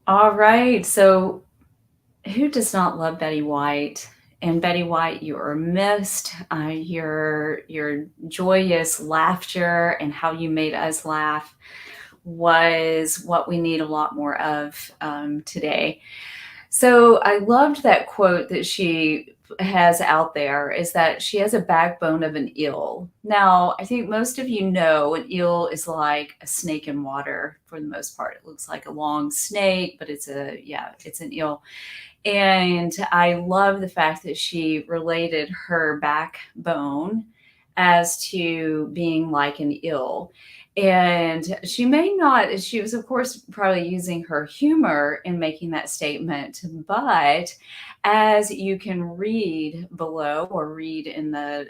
All right. So, who does not love Betty White? And Betty White, you are missed. Your joyous laughter and how you made us laugh was what we need a lot more of today. So I loved that quote that she has out there is that she has a backbone of an eel. Now, I think most of you know an eel is like a snake in water for the most part. It looks like a long snake, but it's an eel. And I love the fact that she related her backbone as to being like an eel. And she may not, she was, of course, probably using her humor in making that statement. But as you can read below or read in the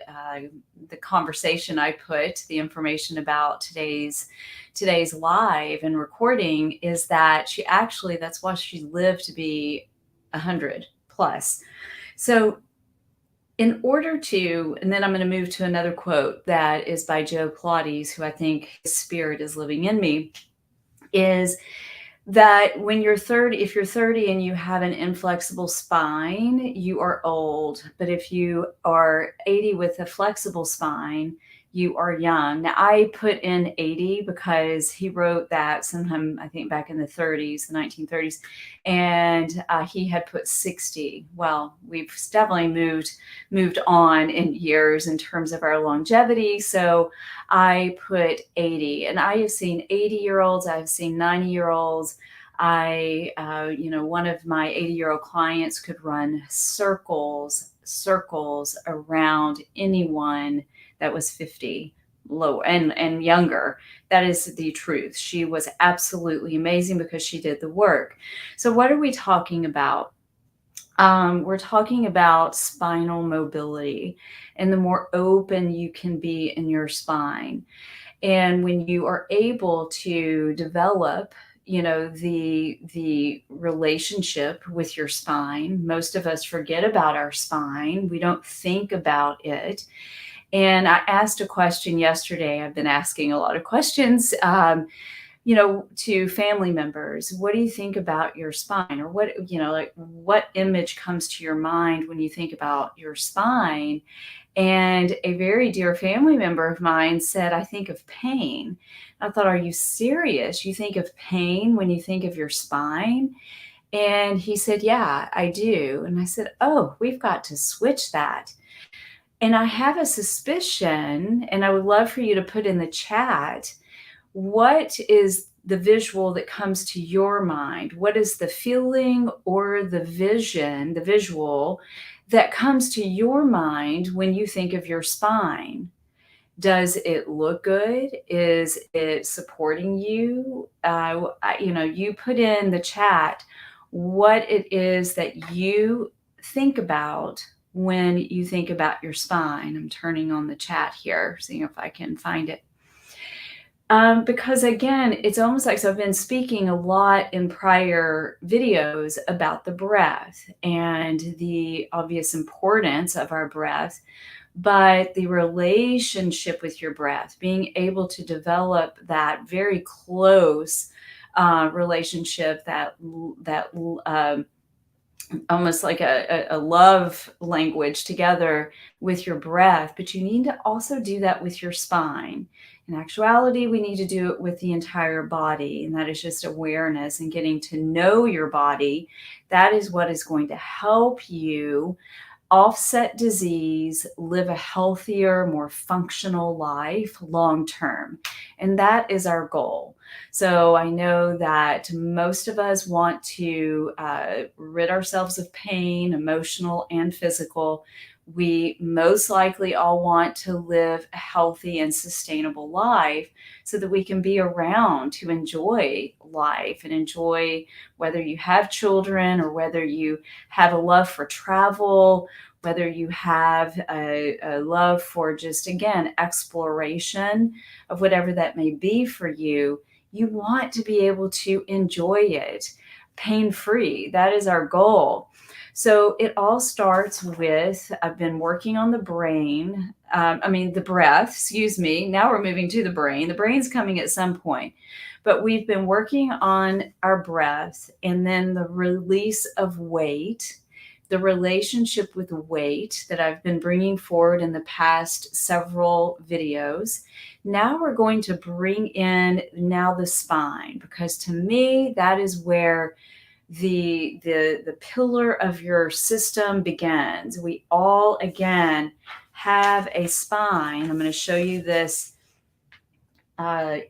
conversation I put, the information about today's live and recording is that she actually, that's why she lived to be 100 plus. So, in order to, and then I'm going to move to another quote that is by Joe Pilates, who I think his spirit is living in me, is that when you're 30, if you're 30 and you have an inflexible spine, you are old. But if you are 80 with a flexible spine, you are young. Now, I put in 80 because he wrote that sometime, I think back in the 30s, the 1930s, and he had put 60. Well, we've definitely moved on in years in terms of our longevity. So I put 80, and I have seen 80-year-olds, I've seen 90-year-olds. One of my 80-year-old clients could run circles around anyone that was 50 low and younger. That is the truth. She was absolutely amazing because she did the work. So what are we talking about? We're talking about spinal mobility and the more open you can be in your spine. And when you are able to develop, the relationship with your spine, most of us forget about our spine. We don't think about it. And I asked a question yesterday. I've been asking a lot of questions. To family members, what do you think about your spine? Or like what image comes to your mind when you think about your spine? And a very dear family member of mine said, I think of pain. I thought, are you serious? You think of pain when you think of your spine? And he said, yeah, I do. And I said, oh, we've got to switch that. And I have a suspicion, and I would love for you to put in the chat, what is the visual that comes to your mind? What is the feeling or the vision, the visual that comes to your mind when you think of your spine? Does it look good? Is it supporting you? You put in the chat what it is that you think about when you think about your spine. I'm turning on the chat here, seeing if I can find it. Because again, it's almost like, so I've been speaking a lot in prior videos about the breath and the obvious importance of our breath, but the relationship with your breath, being able to develop that very close relationship, that almost like a love language together with your breath, but you need to also do that with your spine. In actuality, we need to do it with the entire body, and that is just awareness and getting to know your body. That is what is going to help you offset disease, live a healthier, more functional life long term. And that is our goal. So I know that most of us want to rid ourselves of pain, emotional and physical. We most likely all want to live a healthy and sustainable life so that we can be around to enjoy life and enjoy, whether you have children or whether you have a love for travel, whether you have a love for just, again, exploration of whatever that may be for you. You want to be able to enjoy it pain-free. That is our goal. So it all starts with, I've been working on the the breath, excuse me. Now we're moving to the brain. The brain's coming at some point. But we've been working on our breath and then the release of weight, the relationship with weight that I've been bringing forward in the past several videos. Now we're going to bring in now the spine, because to me that is where the pillar of your system begins. We all again have a spine. I'm going to show you this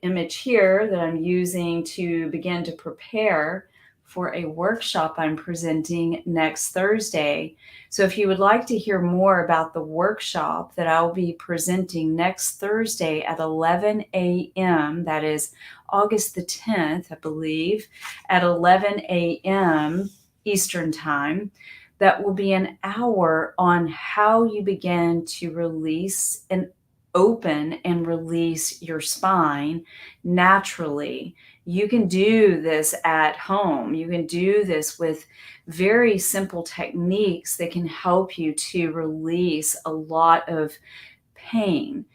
image here that I'm using to begin to prepare for a workshop I'm presenting next Thursday. So if you would like to hear more about the workshop that I'll be presenting next Thursday at 11 a.m., that is August the 10th, I believe, at 11 a.m. Eastern Time, that will be an hour on how you begin to release and open and release your spine naturally. You can do this at home. You can do this with very simple techniques that can help you to release a lot of pain,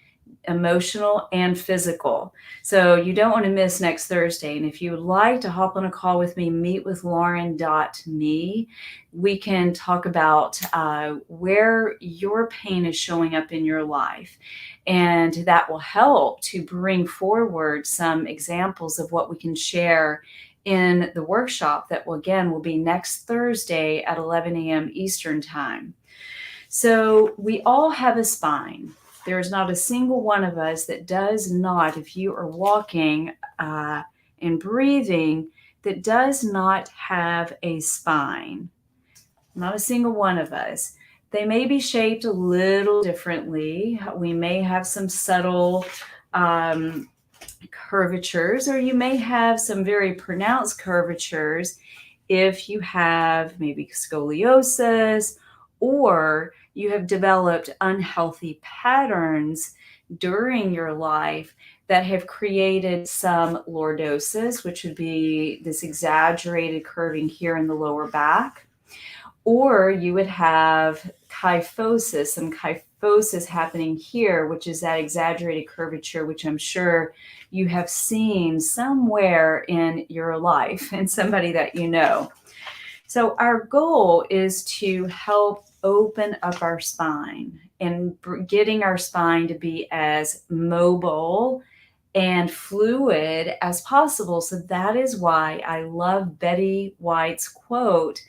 emotional and physical. So you don't want to miss next Thursday. And if you would like to hop on a call with me, meetwithlauren.me, we can talk about where your pain is showing up in your life. And that will help to bring forward some examples of what we can share in the workshop that will, again, will be next Thursday at 11 a.m. Eastern Time. So we all have a spine. There is not a single one of us that does not, if you are walking and breathing, that does not have a spine. Not a single one of us. They may be shaped a little differently. We may have some subtle curvatures, or you may have some very pronounced curvatures if you have maybe scoliosis, or you have developed unhealthy patterns during your life that have created some lordosis, which would be this exaggerated curving here in the lower back. Or you would have kyphosis, some kyphosis happening here, which is that exaggerated curvature, which I'm sure you have seen somewhere in your life and somebody that you know. So our goal is to help open up our spine and getting our spine to be as mobile and fluid as possible. So that is why I love Betty White's quote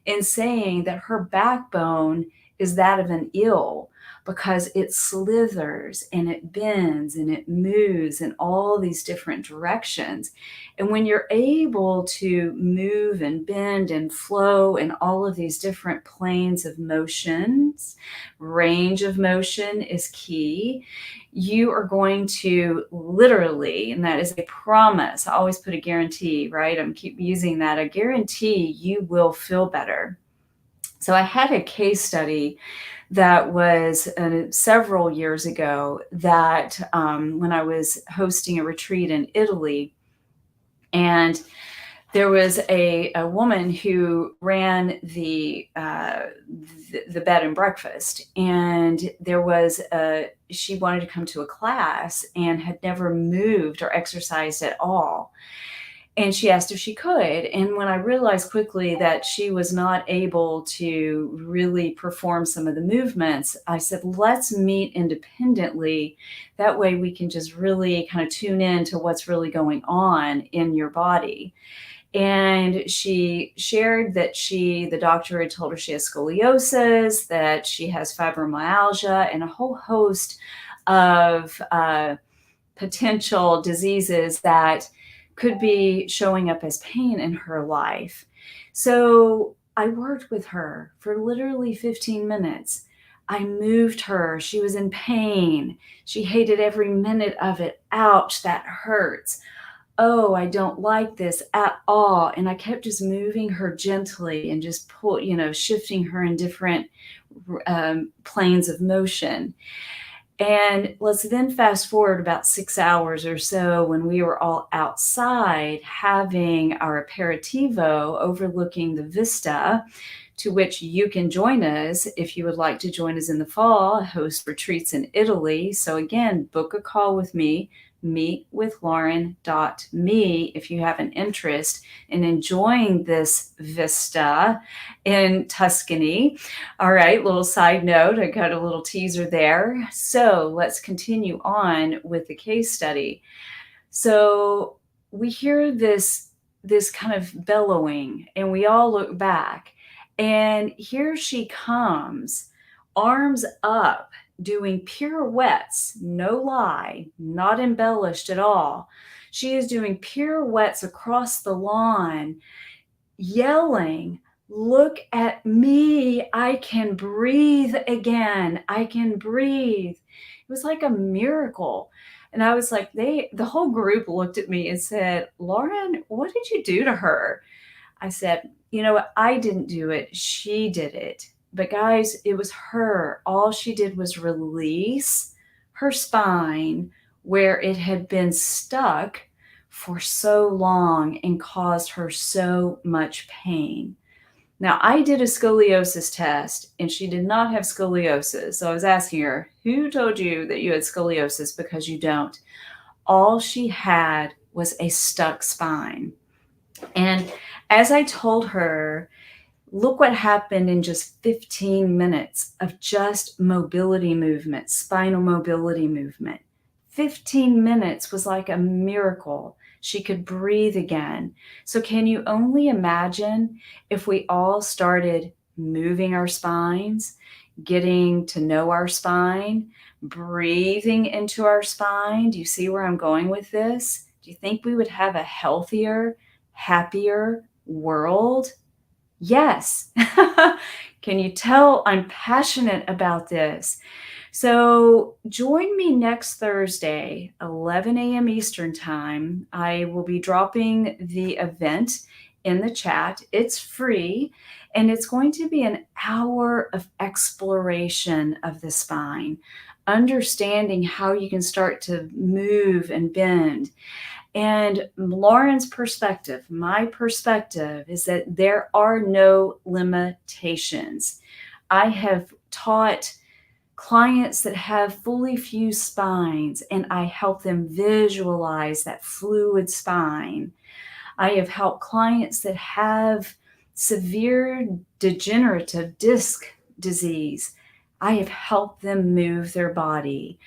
in saying that her backbone is that of an eel, because it slithers and it bends and it moves in all these different directions. And when you're able to move and bend and flow in all of these different planes of motions, range of motion is key. You are going to literally, and that is a promise, I always put a guarantee, right? I'm keep using that. I guarantee you will feel better. So I had a case study that was several years ago that when I was hosting a retreat in Italy, and there was a woman who ran the bed and breakfast, and she wanted to come to a class and had never moved or exercised at all. And she asked if she could. And when I realized quickly that she was not able to really perform some of the movements, I said, let's meet independently. That way we can just really kind of tune in to what's really going on in your body. And she shared that the doctor had told her she has scoliosis, that she has fibromyalgia, and a whole host of potential diseases that could be showing up as pain in her life. So I worked with her for literally 15 minutes. I moved her. She was in pain. She hated every minute of it. Ouch, that hurts. Oh, I don't like this at all. And I kept just moving her gently and just shifting her in different planes of motion. And let's then fast forward about 6 hours or so when we were all outside having our aperitivo overlooking the vista. to which you can join us if you would like to join us in the fall. I host retreats in Italy. So again, book a call with me, meetwithlauren.me, if you have an interest in enjoying this vista in Tuscany. All right, little side note, I got a little teaser there. So let's continue on with the case study. So we hear this kind of bellowing, and we all look back, and here she comes, arms up, doing pirouettes, no lie, not embellished at all. She is doing pirouettes across the lawn, yelling, "Look at me, I can breathe again, I can breathe." It was like a miracle. And I was like, the whole group looked at me and said, "Lauren, what did you do to her?" I said, "You know what? I didn't do it. She did it." But guys, it was her. All she did was release her spine where it had been stuck for so long and caused her so much pain. Now, I did a scoliosis test and she did not have scoliosis. So I was asking her, "Who told you that you had scoliosis?" Because you don't. All she had was a stuck spine. And as I told her, look what happened in just 15 minutes of just mobility movement, spinal mobility movement. 15 minutes was like a miracle. She could breathe again. So can you only imagine if we all started moving our spines, getting to know our spine, breathing into our spine? Do you see where I'm going with this? Do you think we would have a healthier, happier world? Yes. Can you tell I'm passionate about this? So join me next Thursday, 11 a.m. Eastern Time. I will be dropping the event in the chat. It's free, and it's going to be an hour of exploration of the spine, understanding how you can start to move and bend. And Lauren's perspective, my perspective, is that there are no limitations. I have taught clients that have fully fused spines, and I help them visualize that fluid spine. I have helped clients that have severe degenerative disc disease. I have helped them move their body.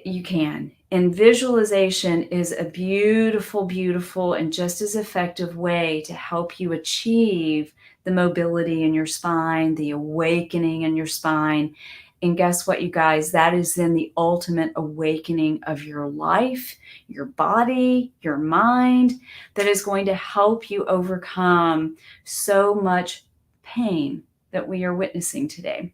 You can. And visualization is a beautiful, beautiful, and just as effective way to help you achieve the mobility in your spine, the awakening in your spine. And guess what, you guys? That is then the ultimate awakening of your life, your body, your mind, that is going to help you overcome so much pain that we are witnessing today.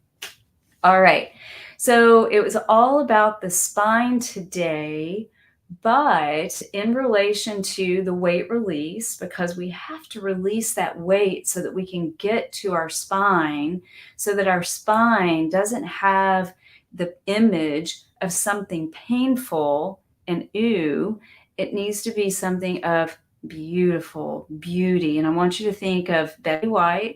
All right. So it was all about the spine today, but in relation to the weight release, because we have to release that weight so that we can get to our spine, so that our spine doesn't have the image of something painful and ooh, it needs to be something of beautiful beauty. And I want you to think of Betty White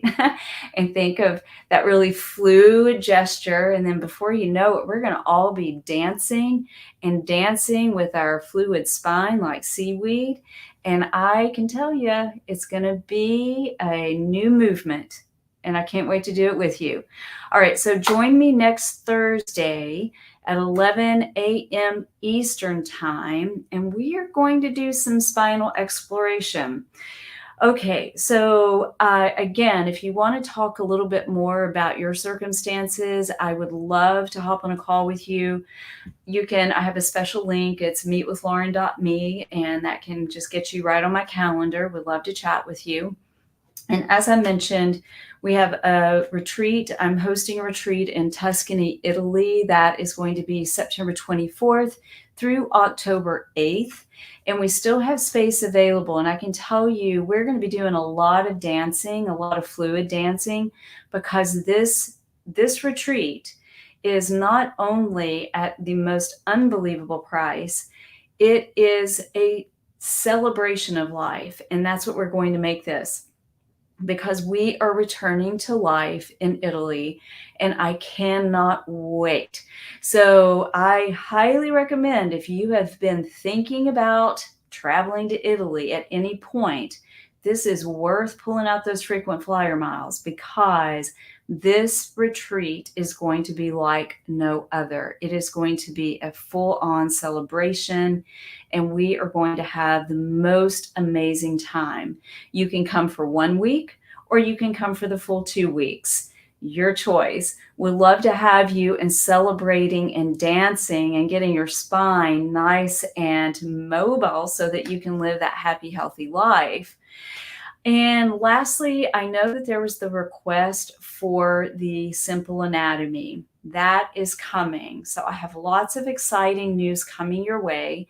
and think of that really fluid gesture. And then before you know it, we're going to all be dancing and dancing with our fluid spine like seaweed. And I can tell you, it's going to be a new movement. And I can't wait to do it with you. All right, so join me next Thursday at 11 a.m. Eastern Time, and we are going to do some spinal exploration. Okay, so again, if you want to talk a little bit more about your circumstances, I would love to hop on a call with you. I have a special link. It's meetwithlauren.me, and that can just get you right on my calendar. Would love to chat with you. And as I mentioned, we have a retreat. I'm hosting a retreat in Tuscany, Italy. That is going to be September 24th through October 8th. And we still have space available. And I can tell you, we're going to be doing a lot of dancing, a lot of fluid dancing, because this retreat is not only at the most unbelievable price, it is a celebration of life. And that's what we're going to make this. because we are returning to life in Italy and I cannot wait. So, I highly recommend if you have been thinking about traveling to Italy at any point, this is worth pulling out those frequent flyer miles because this retreat is going to be like no other. It is going to be a full on celebration, and we are going to have the most amazing time. You can come for 1 week or you can come for the full 2 weeks. Your choice. We'd love to have you and celebrating and dancing and getting your spine nice and mobile so that you can live that happy, healthy life. And lastly, I know that there was the request for the simple anatomy. That is coming. So I have lots of exciting news coming your way,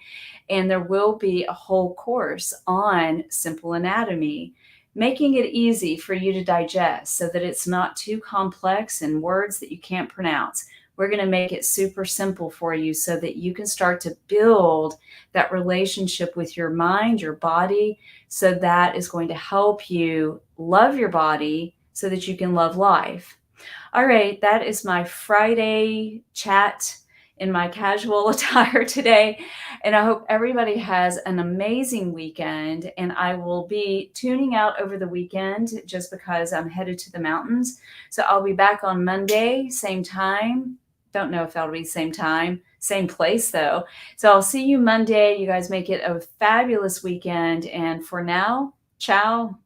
and there will be a whole course on simple anatomy, making it easy for you to digest so that it's not too complex and words that you can't pronounce. We're going to make it super simple for you so that you can start to build that relationship with your mind, your body, so that is going to help you love your body so that you can love life. All right, that is my Friday chat in my casual attire today. And I hope everybody has an amazing weekend. And I will be tuning out over the weekend just because I'm headed to the mountains. So I'll be back on Monday, same time. Don't know if that'll be same time, same place though. So I'll see you Monday. You guys make it a fabulous weekend. And for now, ciao.